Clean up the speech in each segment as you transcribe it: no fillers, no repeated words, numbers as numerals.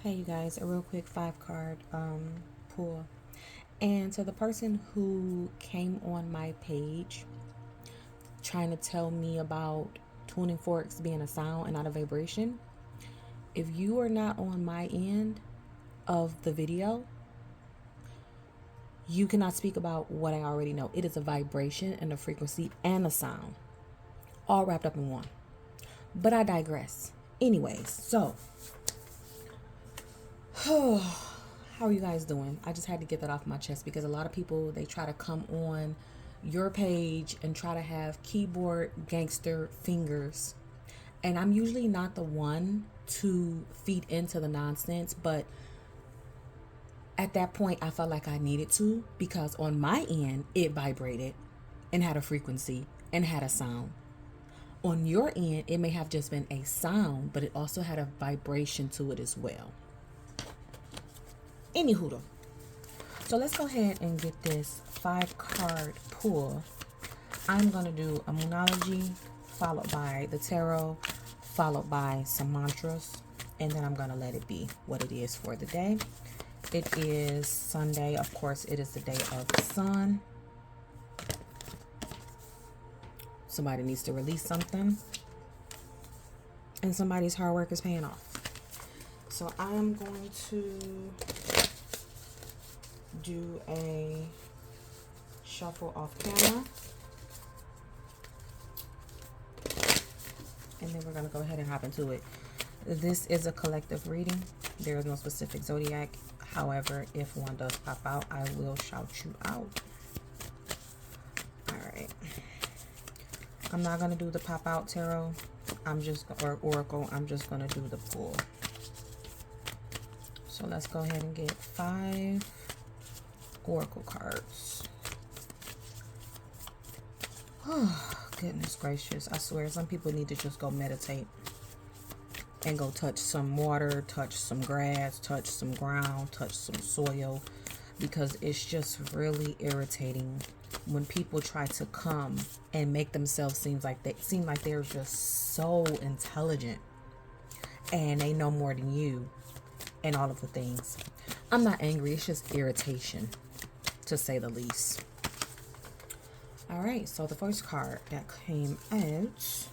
Hey you guys, a real quick 5 card pull. And so the person who came on my page trying to tell me about tuning forks being a sound and not a vibration, if you are not on my end of the video, you cannot speak about what I already know. It is a vibration and a frequency and a sound, all wrapped up in one. But I digress. Anyways, so how are you guys doing? I just had to get that off my chest because a lot of people, they try to come on your page and try to have keyboard gangster fingers. And I'm usually not the one to feed into the nonsense, but at that point I felt like I needed to, because on my end it vibrated and had a frequency and had a sound. On your end it may have just been a sound, but it also had a vibration to it as well. Anywho, so let's go ahead and get this 5-card pull. I'm going to do a moonology, followed by the tarot, followed by some mantras, and then I'm going to let it be what it is for the day. It is Sunday. Of course, it is the day of the sun. Somebody needs to release something, and somebody's hard work is paying off. So I'm going to do a shuffle off camera, and then we're going to go ahead and hop into it. This is a collective reading. There is no specific zodiac. However, if one does pop out, I will shout you out. All right. I'm not going to do the pop out tarot. Or oracle. I'm just going to do the pull. So let's go ahead and get 5 oracle cards. Oh, goodness gracious. I swear, some people need to just go meditate and go touch some water, touch some grass, touch some ground, touch some soil, because it's just really irritating when people try to come and make themselves seem like they're just so intelligent and they know more than you and all of the things. I'm not angry, it's just irritation, to say the least. All right, so the first card that came out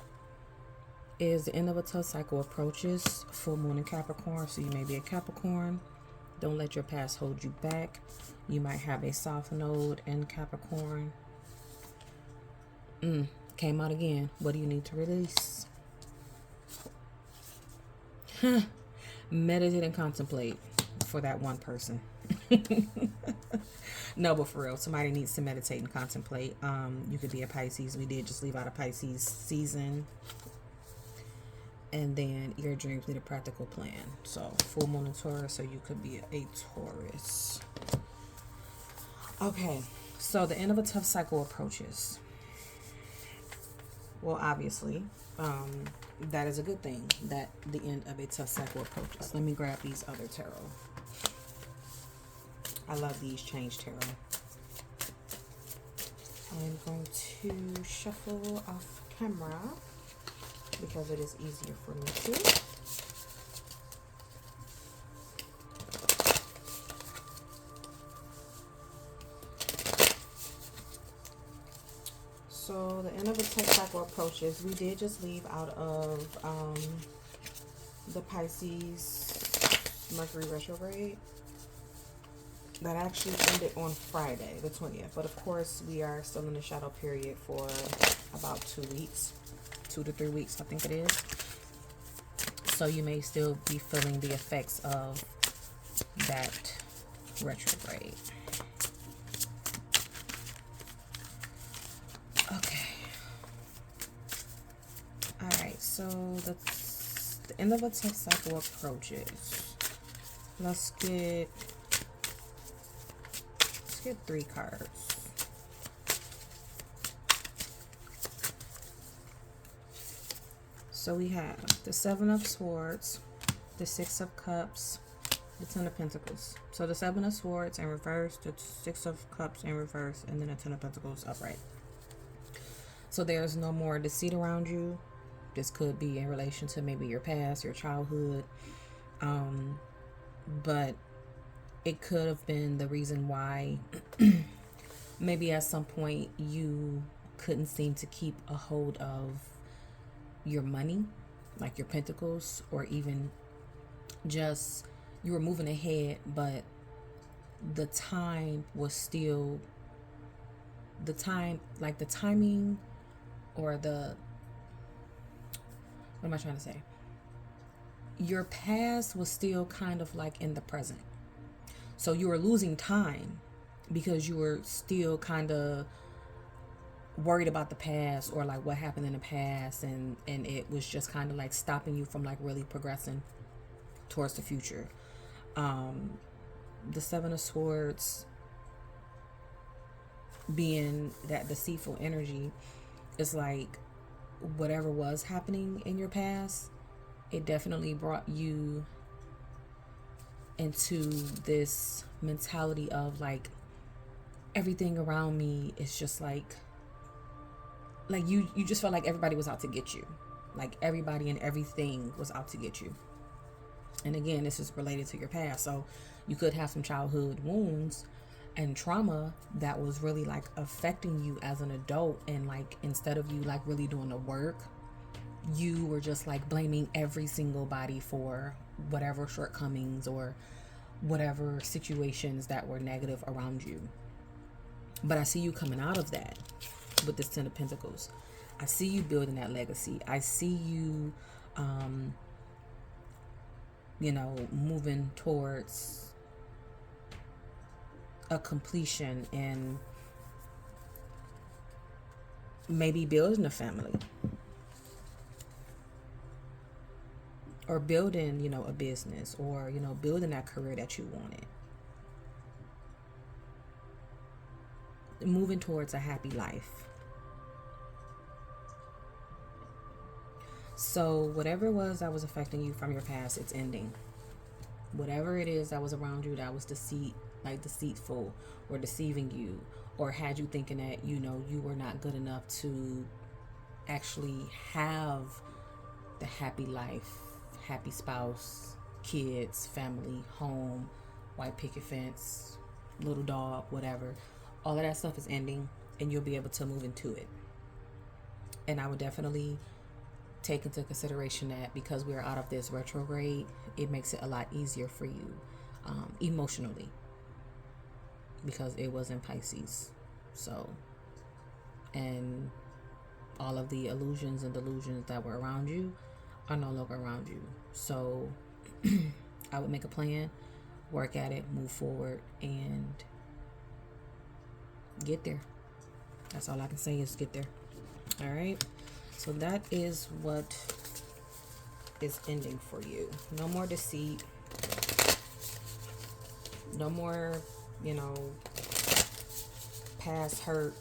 is the end of a tough cycle approaches. Full moon in Capricorn, so you may be a Capricorn. Don't let your past hold you back. You might have a soft node in Capricorn. Came out again. What do you need to release? Meditate and contemplate for that one person. No, but for real, somebody needs to meditate and contemplate. You could be a Pisces. We did just leave out a Pisces season. And then your dreams need a practical plan. So full moon in Taurus, so you could be a Taurus. Okay, so the end of a tough cycle approaches. Well, obviously, that is a good thing, that the end of a tough cycle approaches. Let me grab these other tarot. I love these change tarot. I'm going to shuffle off camera because it is easier for me to. So the end of the tough cycle approaches. We did just leave out of the Pisces Mercury retrograde. That actually ended on Friday, the 20th. But of course, we are still in the shadow period for about 2 weeks. 2 to 3 weeks, I think it is. So you may still be feeling the effects of that retrograde. Okay. Alright, so the end of a tough cycle approaches. Let's get 3 cards. So we have the 7 of Swords, the 6 of Cups, the 10 of Pentacles. So the 7 of Swords in reverse, the 6 of Cups in reverse, and then the 10 of Pentacles upright. So there's no more deceit around you. This could be in relation to maybe your past, your childhood. but it could have been the reason why maybe at some point you couldn't seem to keep a hold of your money, like your pentacles, or even just you were moving ahead, but the time was still the time, like the timing, or the, what am I trying to say? Your past was still kind of like in the present. So you were losing time because you were still kind of worried about the past, or like what happened in the past, and it was just kind of like stopping you from like really progressing towards the future. The Seven of Swords being that deceitful energy is like whatever was happening in your past, it definitely brought you into this mentality of like everything around me is just like you just felt like everybody was out to get you, like everybody and everything was out to get you. And again, this is related to your past, so you could have some childhood wounds and trauma that was really like affecting you as an adult, and like instead of you like really doing the work, you were just like blaming every single body for whatever shortcomings or whatever situations that were negative around you. But I see you coming out of that with this Ten of Pentacles. I see you building that legacy. I see you moving towards a completion and maybe building a family, or building, a business, or, building that career that you wanted. Moving towards a happy life. So whatever it was that was affecting you from your past, it's ending. Whatever it is that was around you that was deceitful or deceiving you, or had you thinking that, you were not good enough to actually have the happy life, happy spouse, kids, family, home, white picket fence, little dog, whatever. All of that stuff is ending, and you'll be able to move into it. And I would definitely take into consideration that because we're out of this retrograde, it makes it a lot easier for you emotionally, because it was in Pisces. So, and all of the illusions and delusions that were around you are no longer around you. So I would make a plan, work at it, move forward, and get there. That's all I can say is get there. All right. So that is what is ending for you. No more deceit. No more, past hurt,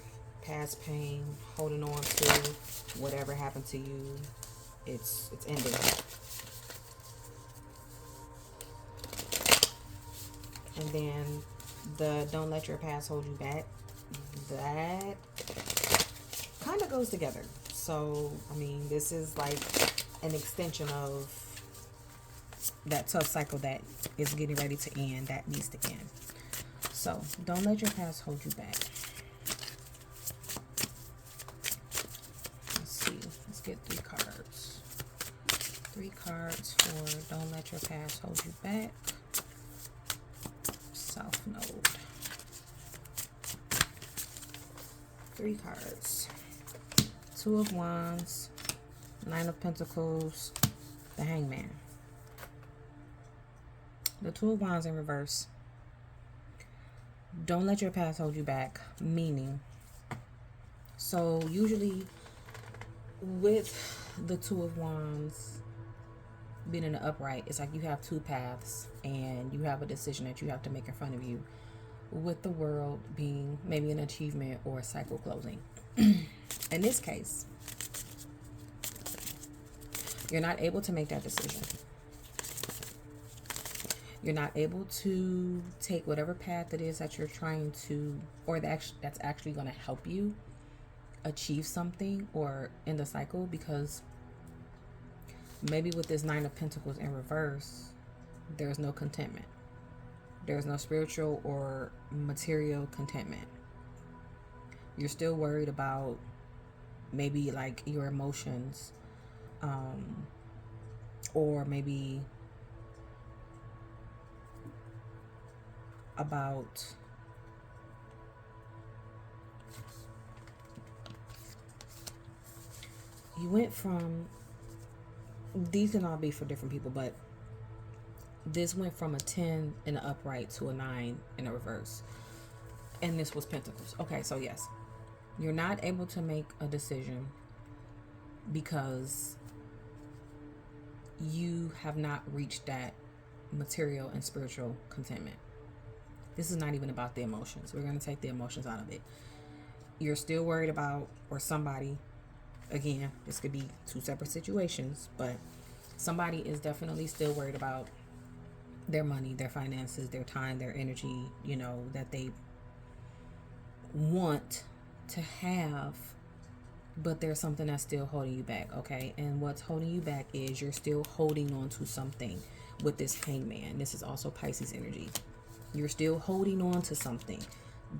past pain, holding on to whatever happened to you. It's ending. And then the don't let your past hold you back, that kind of goes together. So, this is like an extension of that tough cycle that is getting ready to end, that needs to end. So, don't let your past hold you back. Let's see. Let's get 3 cards. 3 cards for don't let your past hold you back. South Node. 3 cards. 2 of Wands, 9 of Pentacles, the Hangman. The 2 of Wands in reverse. Don't let your past hold you back, meaning, so usually with the 2 of Wands being in the upright, it's like you have 2 paths and you have a decision that you have to make in front of you, with the World being maybe an achievement or a cycle closing. In this case, you're not able to make that decision. You're not able to take whatever path it is that you're trying to, or that's actually going to help you achieve something or end the cycle, because maybe with this 9 of Pentacles in reverse, there's no contentment. There's no spiritual or material contentment. You're still worried about maybe like your emotions, or maybe about you went from, these can all be for different people, but this went from a 10 in the upright to a 9 in the reverse. And this was Pentacles. Okay, so yes, you're not able to make a decision because you have not reached that material and spiritual contentment. This is not even about the emotions. We're going to take the emotions out of it. You're still worried about, or somebody, again, this could be two separate situations, but somebody is definitely still worried about their money, their finances, their time, their energy, you know, that they want to have, but there's something that's still holding you back, okay? And what's holding you back is you're still holding on to something with this Hangman. This is also Pisces energy. You're still holding on to something.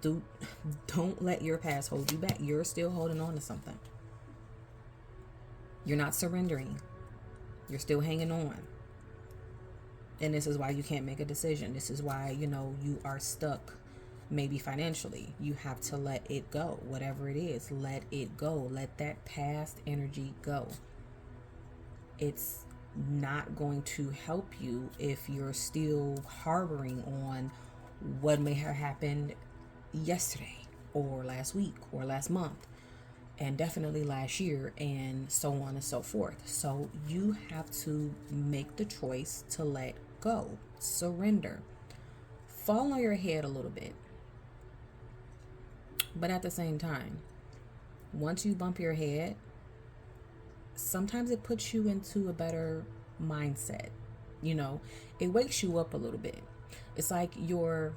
Don't let your past hold you back. You're still holding on to something. You're not surrendering. You're still hanging on. And this is why you can't make a decision. This is why, you know, you are stuck, maybe financially. You have to let it go. Whatever it is, let it go. Let that past energy go. It's not going to help you if you're still harboring on what may have happened yesterday or last week or last month, and definitely last year, and so on and so forth. So you have to make the choice to let go, surrender, fall on your head a little bit. But at the same time, once you bump your head, sometimes it puts you into a better mindset. You know, it wakes you up a little bit. It's like you're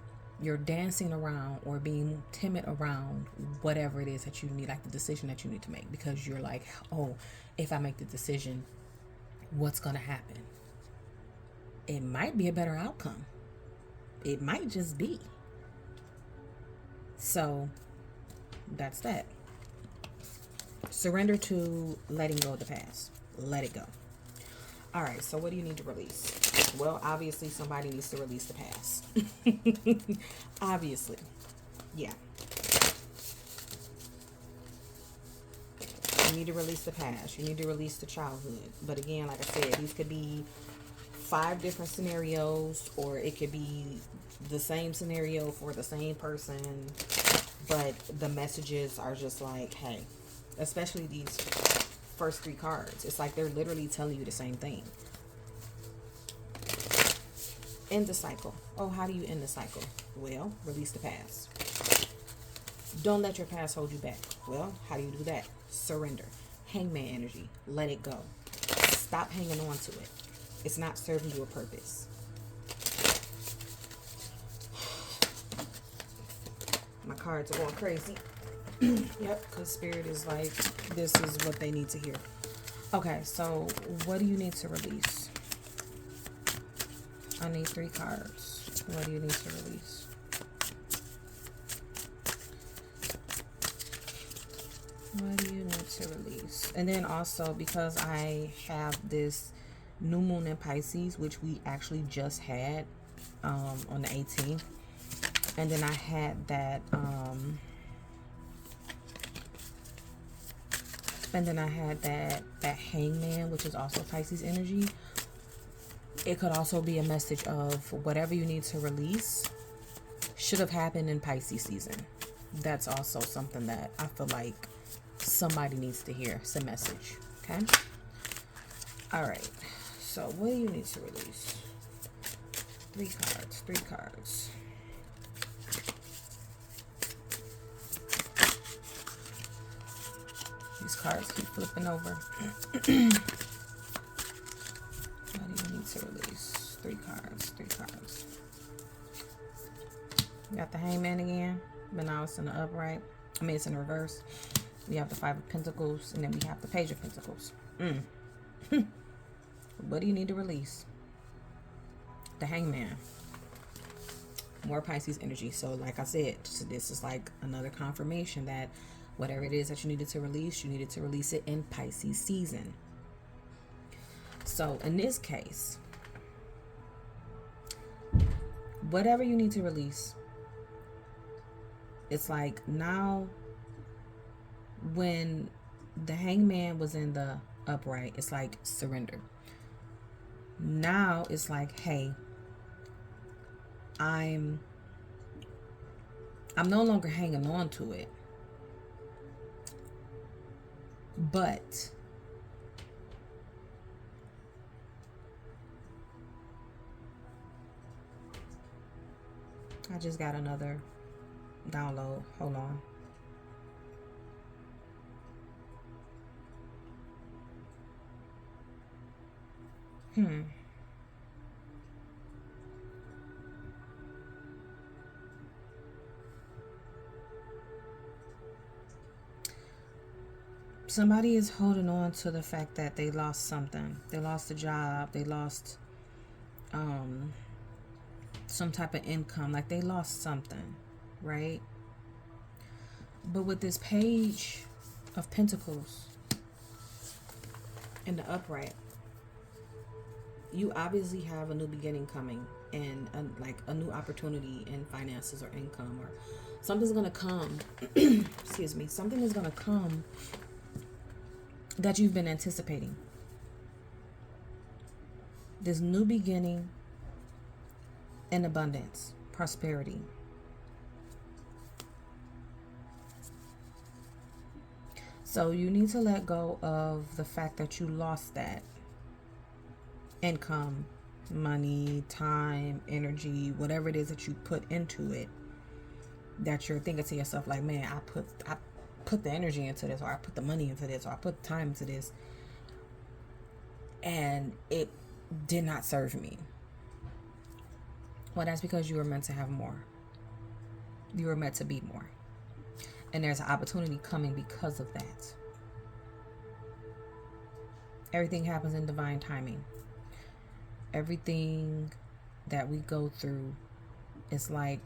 dancing around or being timid around whatever it is that you need, like the decision that you need to make, because you're like, oh, if I make the decision, what's going to happen? It might be a better outcome. It might just be. So that's that. Surrender to letting go of the past. Let it go. All right, so what do you need to release? Well, obviously somebody needs to release the past. Obviously. Yeah. You need to release the past. You need to release the childhood. But again, like I said, these could be 5 different scenarios, or it could be the same scenario for the same person. But the messages are just like, hey, especially these first 3 cards. It's like they're literally telling you the same thing. End the cycle. Oh, how do you end the cycle? Well, release the past. Don't let your past hold you back. Well, how do you do that? Surrender. Hangman energy. Let it go. Stop hanging on to it. It's not serving you a purpose. My cards are going crazy. Yep, because Spirit is like, this is what they need to hear. Okay, so what do you need to release? I need 3 cards. What do you need to release? What do you need to release? And then also, because I have this new moon in Pisces, which we actually just had on the 18th. And then I had that that Hangman, which is also Pisces energy. It could also be a message of whatever you need to release should have happened in Pisces season. That's also something that I feel like somebody needs to hear. It's a message. Okay? All right. So what do you need to release? 3 cards. 3 cards. These cards keep flipping over. What do you need to release? 3 cards. 3 cards. We got the Hangman again, but now it's in the upright. I mean, it's in the reverse. We have the 5 of Pentacles, and then we have the Page of Pentacles. What do you need to release? The Hangman. more Pisces energy. So like I said, so this is like another confirmation that whatever it is that you needed to release it in Pisces season. So in this case, whatever you need to release, it's like now when the Hangman was in the upright, it's like surrender. Now it's like, hey, I'm no longer hanging on to it, but I just got another download. Hold on. Somebody is holding on to the fact that they lost something. They lost a job. They lost some type of income. Like they lost something, right? But with this Page of Pentacles in the upright, you obviously have a new beginning coming, and like a new opportunity in finances or income, or something's gonna come. Excuse me. Something is gonna come that you've been anticipating. This new beginning in abundance, prosperity. So you need to let go of the fact that you lost that income, money, time, energy, whatever it is that you put into it, that you're thinking to yourself like, man, I put the energy into this, or I put the money into this, or I put the time into this, and it did not serve me. Well, that's because you were meant to have more. You were meant to be more. And there's an opportunity coming because of that. Everything happens in divine timing. Everything that we go through is like,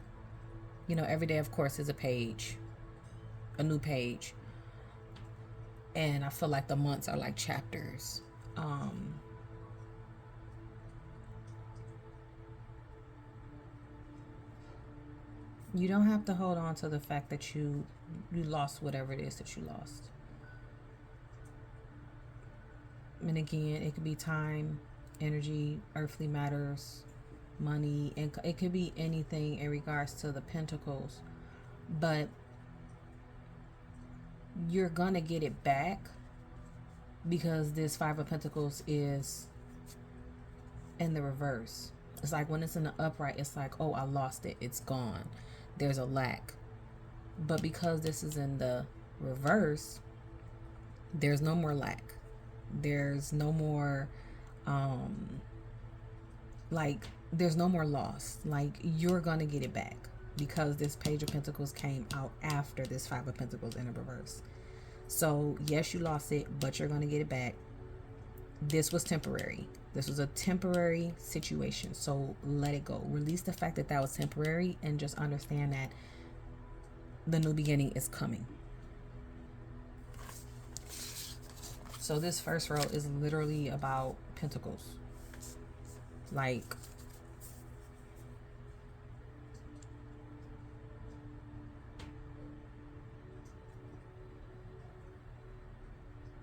every day, of course, is a page. A new page. And I feel like the months are like chapters. You don't have to hold on to the fact that you lost whatever it is that you lost. And again, it could be time, energy, earthly matters, money, and it could be anything in regards to the pentacles. But you're gonna get it back, because this Five of Pentacles is in the reverse. It's like when it's in the upright, it's like, oh, I lost it, it's gone, there's a lack. But because this is in the reverse, there's no more lack, there's no more there's no more loss. Like, you're gonna get it back, because this Page of Pentacles came out after this Five of Pentacles in a reverse. So yes, you lost it, but you're going to get it back. This was temporary. This was a temporary situation. So let it go. Release the fact that that was temporary, and just understand that the new beginning is coming. So this first row is literally about Pentacles. Like,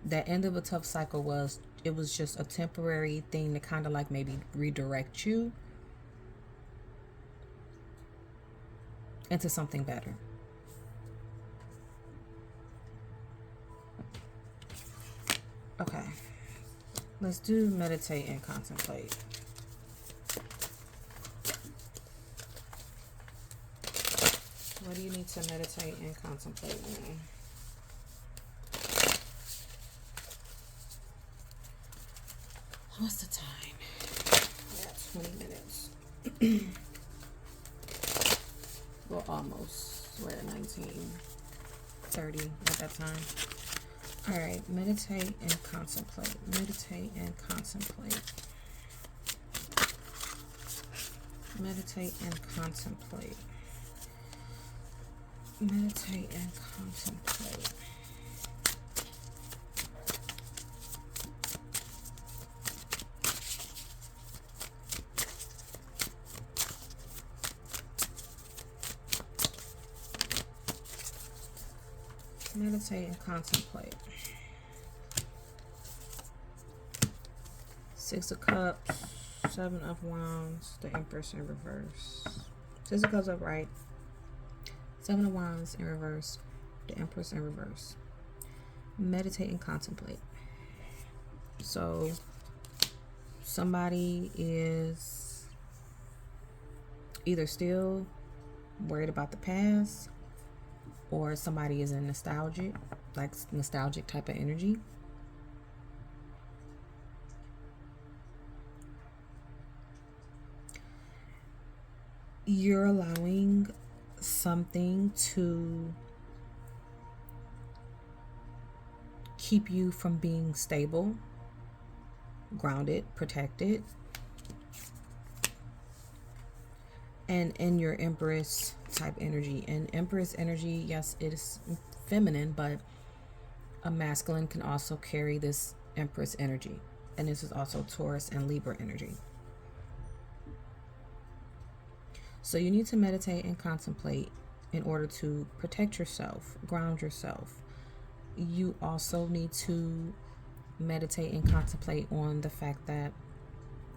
that end of a tough cycle was just a temporary thing to kind of like maybe redirect you into something better. Okay, let's do meditate and contemplate. What do you need to meditate and contemplate on? What's the time? Yeah, 20 minutes. Well, almost. We're at 19:30 at that time. All right, meditate and contemplate. Meditate and contemplate. Meditate and contemplate. Meditate and contemplate. Meditate and contemplate. Six of Cups, Seven of Wands, the Empress in reverse. Six of Cups upright, Seven of Wands in reverse, the Empress in reverse. Meditate and contemplate. So somebody is either still worried about the past, or somebody is in nostalgic type of energy. You're allowing something to keep you from being stable, grounded, protected, and in your Empress type energy. And Empress energy, yes, it is feminine, but a masculine can also carry this Empress energy. And this is also Taurus and Libra energy. So you need to meditate and contemplate in order to protect yourself, ground yourself. You also need to meditate and contemplate on the fact that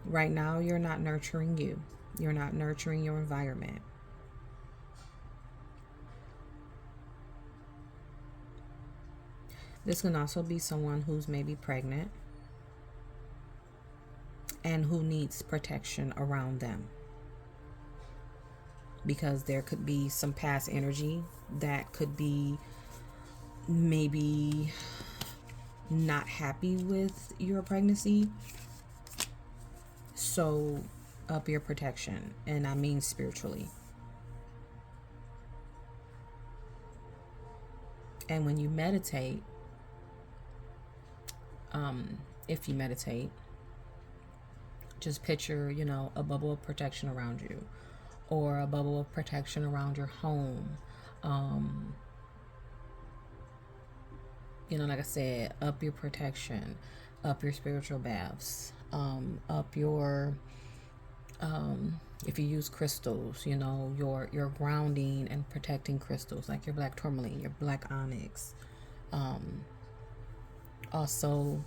right now you're not nurturing you. You're not nurturing your environment. This can also be someone who's maybe pregnant and who needs protection around them, because there could be some past energy that could be maybe not happy with your pregnancy. So up your protection, and I mean spiritually. And when you meditate, if you meditate, just picture, a bubble of protection around you, or a bubble of protection around your home. Like I said, up your protection, up your spiritual baths, up your, if you use crystals, your grounding and protecting crystals, like your black tourmaline, your black onyx. Also,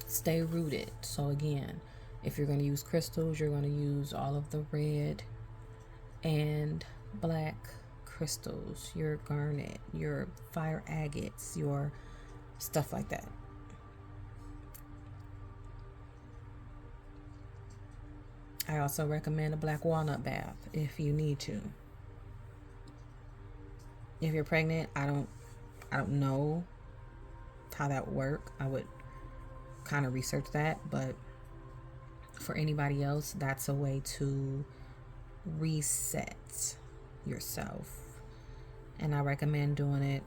stay rooted. So again, if you're going to use crystals, you're going to use all of the red and black crystals, your garnet, your fire agates, your stuff like that. I also recommend a black walnut bath if you need to. If you're pregnant, I don't know how that would work. I would kind of research that, but for anybody else, that's a way to reset yourself. And I recommend doing it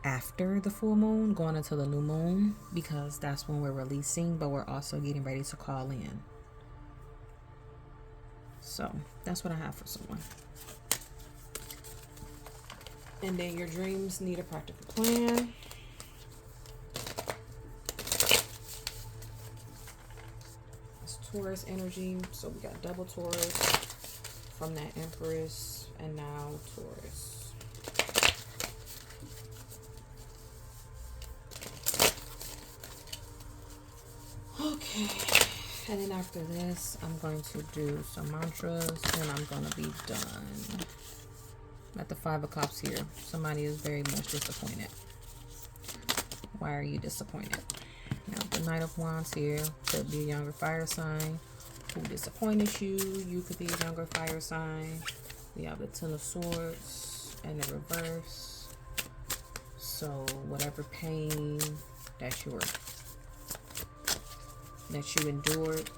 after the full moon, going into the new moon, because that's when we're releasing, but we're also getting ready to call in. So that's what I have for someone. And then your dreams need a practical plan. It's Taurus energy, so we got double Taurus from that Empress, and now Taurus. Okay, and then after this, I'm going to do some mantras, and I'm going to be done. At the 5 of Cups here, somebody is very much disappointed. Why are you disappointed? Now, the Knight of Wands here could be a younger fire sign who disappointed you. You could be a younger fire sign. We have the Ten of Swords and the reverse. So whatever pain that you endured,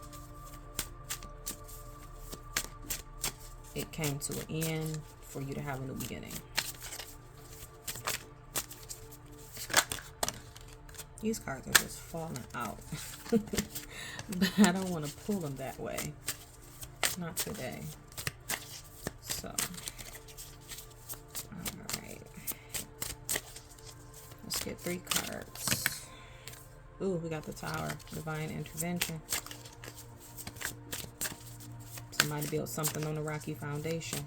it came to an end for you to have a new beginning. These cards are just falling out. but I don't want to pull them that way. Not today. So, alright. Let's get 3 cards. Ooh, we got the Tower. Divine Intervention. Somebody built something on a rocky foundation.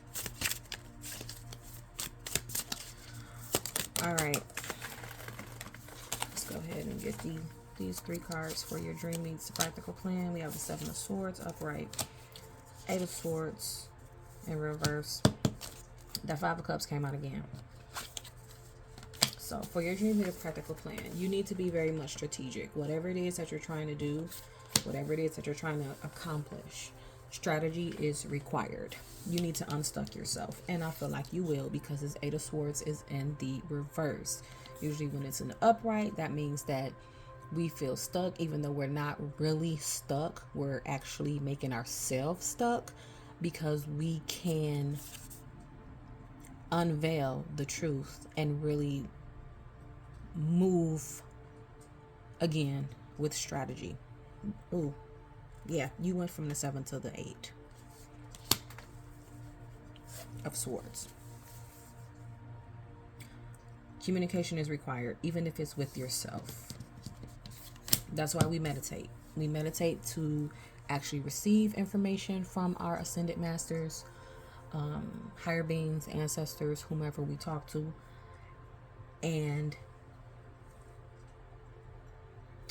Alright. Let's go ahead and get these 3 cards for your dream meets practical plan. We have the 7 of Swords upright, 8 of Swords in reverse. That 5 of Cups came out again. So for your dream meets practical plan, you need to be very much strategic. Whatever it is that you're trying to do, whatever it is that you're trying to accomplish, strategy is required. You need to unstuck yourself, and I feel like you will, because this 8 of Swords is in the reverse. Usually when it's in the upright, that means that we feel stuck, even though we're not really stuck. We're actually making ourselves stuck, because we can unveil the truth and really move again with strategy. Ooh, yeah, you went from the 7 to the 8 of Swords. Communication is required, even if it's with yourself. That's why we meditate. We meditate to actually receive information from our ascended masters, higher beings, ancestors, whomever we talk to. And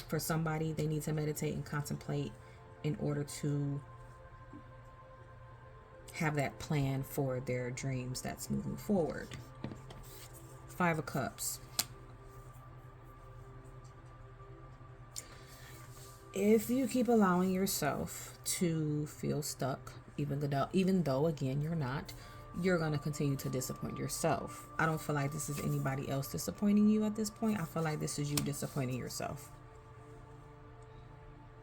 for somebody, they need to meditate and contemplate in order to have that plan for their dreams that's moving forward. 5 of Cups. If you keep allowing yourself to feel stuck, even though again you're not, you're going to continue to disappoint yourself. I don't feel like this is anybody else disappointing you at this point. I feel like this is you disappointing yourself.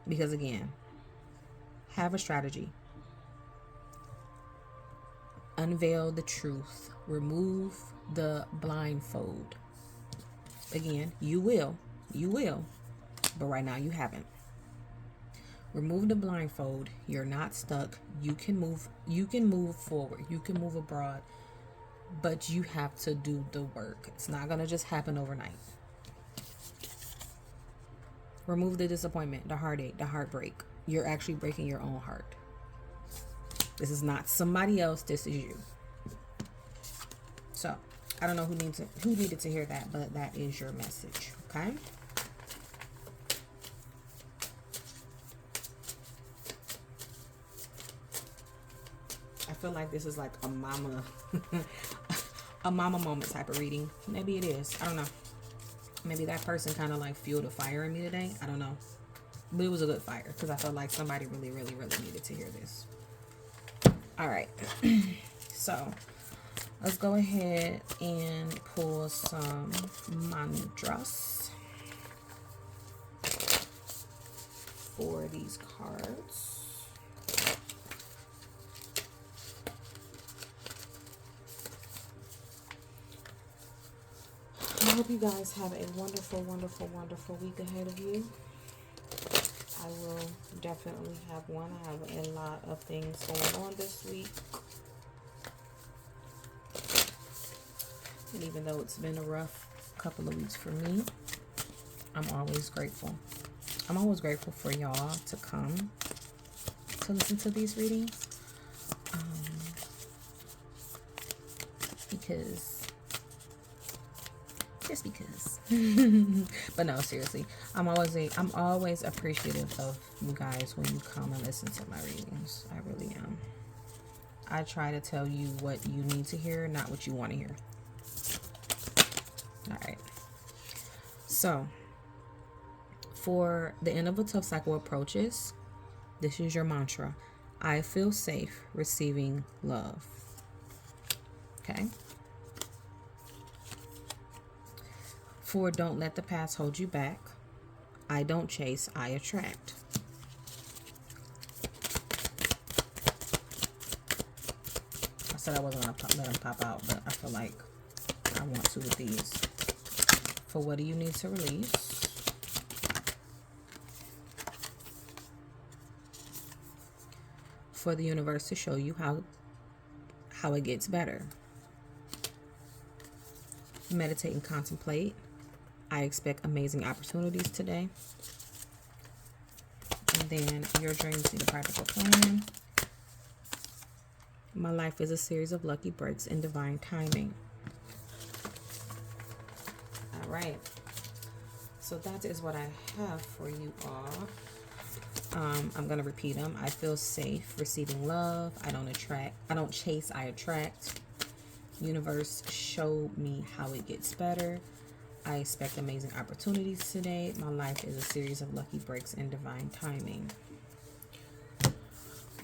Because again, have a strategy. Unveil the truth. Remove the blindfold. Again, you will, but right now you haven't. Remove the blindfold. You're not stuck. You can move forward. You can move abroad, but you have to do the work. It's not going to just happen overnight. Remove the disappointment, the heartache, the heartbreak. You're actually breaking your own heart. This is not somebody else. This is you. So, I don't know who needed to hear that, but that is your message, okay? I feel like this is like a mama moment type of reading. Maybe it is. I don't know. Maybe that person kind of like fueled a fire in me today. I don't know. But it was a good fire, because I felt like somebody really, really, really needed to hear this. All right. So let's go ahead and pull some mantras for these cards. I hope you guys have a wonderful, wonderful, wonderful week ahead of you. I will definitely have one. I have a lot of things going on this week. And even though it's been a rough couple of weeks for me, I'm always grateful. I'm always grateful for y'all to come to listen to these readings. Just because. But no, seriously, I'm always appreciative of you guys when you come and listen to my readings. I really am. I try to tell you what you need to hear, not what you want to hear. All right. So, for the end of a tough cycle approaches, this is your mantra. I feel safe receiving love. Okay. For don't let the past hold you back. I don't chase, I attract. I said I wasn't going to let them pop out, but I feel like I want to with these. For what do you need to release? for the universe to show you how it gets better. Meditate and contemplate. I expect amazing opportunities today. And then your dreams need a practical plan. My life is a series of lucky breaks and divine timing. All right. So that is what I have for you all. I'm going to repeat them. I feel safe receiving love. I don't chase, I attract. Universe, show me how it gets better. I expect amazing opportunities today. My life is a series of lucky breaks and divine timing.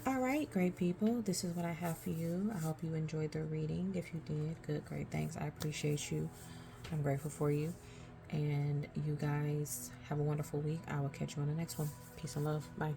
All right, great people. This is what I have for you. I hope you enjoyed the reading. If you did, good, great. Thanks. I appreciate you. I'm grateful for you. And you guys have a wonderful week. I will catch you on the next one. Peace and love. Bye.